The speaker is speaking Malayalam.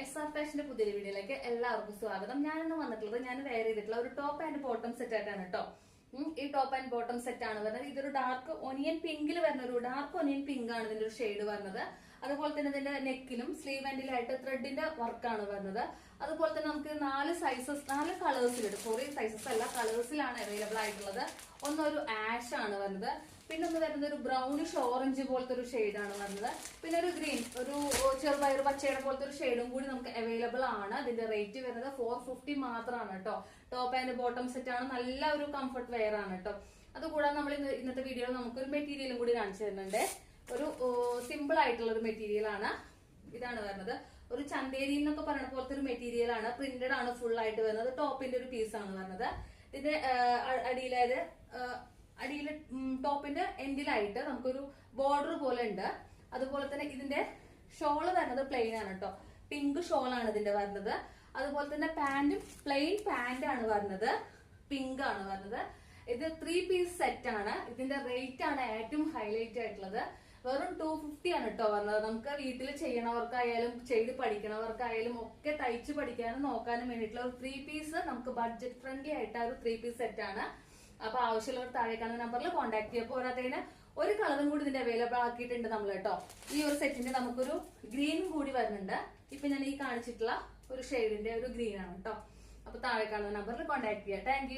SR ഫാഷന്റെ പുതിയ വീഡിയോയിലേക്ക് എല്ലാവർക്കും സ്വാഗതം. ഞാനിന്ന് വന്നിട്ടുള്ളത് ഞാൻ വെയർ ചെയ്തിട്ടുള്ള ഒരു ടോപ്പ് ആൻഡ് ബോട്ടം സെറ്റ് ആയിട്ടാണ് കേട്ടോ. ഈ ടോപ്പ് ആൻഡ് ബോട്ടം സെറ്റ് ആണ് വരുന്നത്. ഇതൊരു ഡാർക്ക് ഒനിയൻ പിങ്കിൽ വരുന്ന ഒരു ഡാർക്ക് ഒനിയൻ പിങ്ക് ആണ് ഇതിന്റെ ഒരു ഷെയ്ഡ് വരുന്നത്. അതുപോലെ തന്നെ ഇതിന്റെ നെക്കിലും സ്ലീവ് ആൻഡിലായിട്ട് ത്രെഡിന്റെ വർക്കാണ് വരുന്നത്. അതുപോലെ തന്നെ നമുക്ക് 4 കളേഴ്സിലുണ്ട്. സോറി, സൈസസ് അല്ല, കളേഴ്സിലാണ് അവൈലബിൾ ആയിട്ടുള്ളത്. ഒന്നൊരു ആഷ് ആണ് വരുന്നത്, പിന്നെ ഒന്ന് വരുന്നത് ഒരു ബ്രൗണിഷ് ഓറഞ്ച് പോലത്തെ ഒരു ഷെയ്ഡാണ് വരുന്നത്. പിന്നെ ഒരു ഗ്രീൻ, ഒരു ചെറുപയർ പച്ചയുടെ പോലത്തെ ഒരു ഷെയ്ഡും കൂടി നമുക്ക് അവൈലബിൾ ആണ്. ഇതിന്റെ റേറ്റ് വരുന്നത് 450 മാത്രമാണ് കേട്ടോ. ടോപ്പ് ആൻഡ് ബോട്ടം സെറ്റ് ആണ്, നല്ല ഒരു കംഫർട്ട് വെയർ ആണ് കേട്ടോ. അതുകൂടാതെ നമ്മൾ ഇന്നത്തെ വീഡിയോയിൽ നമുക്കൊരു മെറ്റീരിയലും കൂടി കാണിച്ചു തരുന്നുണ്ട്. ഒരു സിമ്പിൾ ആയിട്ടുള്ള ഒരു മെറ്റീരിയൽ ആണ് ഇതാണ് വരുന്നത്. ഒരു ചന്തേരി എന്നൊക്കെ പറയുന്ന പോലത്തെ ഒരു മെറ്റീരിയൽ ആണ്. പ്രിന്റഡ് ആണ് ഫുൾ ആയിട്ട് വരുന്നത്. ടോപ്പിന്റെ ഒരു പീസ് ആണ് വരുന്നത്. ഇതിന്റെ അടിയിൽ ടോപ്പിന്റെ എൻഡിലായിട്ട് നമുക്കൊരു ബോർഡർ പോലെ ഉണ്ട്. അതുപോലെ തന്നെ ഇതിന്റെ ഷോള് വരുന്നത് പ്ലെയിൻ ആണ് കേട്ടോ. പിങ്ക് ഷോളാണ് ഇതിന്റെ വരുന്നത്. അതുപോലെ തന്നെ പാന്റും പ്ലെയിൻ പാന്റ് ആണ് വരുന്നത്. പിങ്ക് ആണ് വരുന്നത്. ഇത് 3 പീസ് സെറ്റ് ആണ്. ഇതിന്റെ റേറ്റ് ആണ് ഏറ്റവും ഹൈലൈറ്റ് ആയിട്ടുള്ളത്. വെറും 250 ആണ് കേട്ടോ വരുന്നത്. നമുക്ക് വീട്ടിൽ ചെയ്യണവർക്കായാലും ചെയ്ത് പഠിക്കണവർക്കായാലും ഒക്കെ തയ്ച്ച് പഠിക്കാനും നോക്കാനും വേണ്ടിയിട്ടുള്ള ഒരു 3 പീസ് നമുക്ക് ബഡ്ജറ്റ് ഫ്രണ്ട്ലി ആയിട്ട് ഒരു 3 പീസ് സെറ്റ് ആണ്. അപ്പൊ ആവശ്യമുള്ളവർ താഴെ കാണുന്ന നമ്പറിൽ കോൺടാക്ട് ചെയ്യുക. പോരാത്തതിന് ഒരു കളറും കൂടി ഇതിന്റെ അവൈലബിൾ ആക്കിയിട്ടുണ്ട് നമ്മൾ കേട്ടോ. ഈ ഒരു സെറ്റിന്റെ നമുക്കൊരു ഗ്രീനും കൂടി വരുന്നുണ്ട്. ഇപ്പൊ ഞാൻ ഈ കാണിച്ചിട്ടുള്ള ഒരു ഷെയ്ഡിന്റെ ഒരു ഗ്രീൻ ആണ് കേട്ടോ. അപ്പൊ താഴെ കാണുന്ന നമ്പറിൽ കോൺടാക്ട് ചെയ്യുക. Thank you.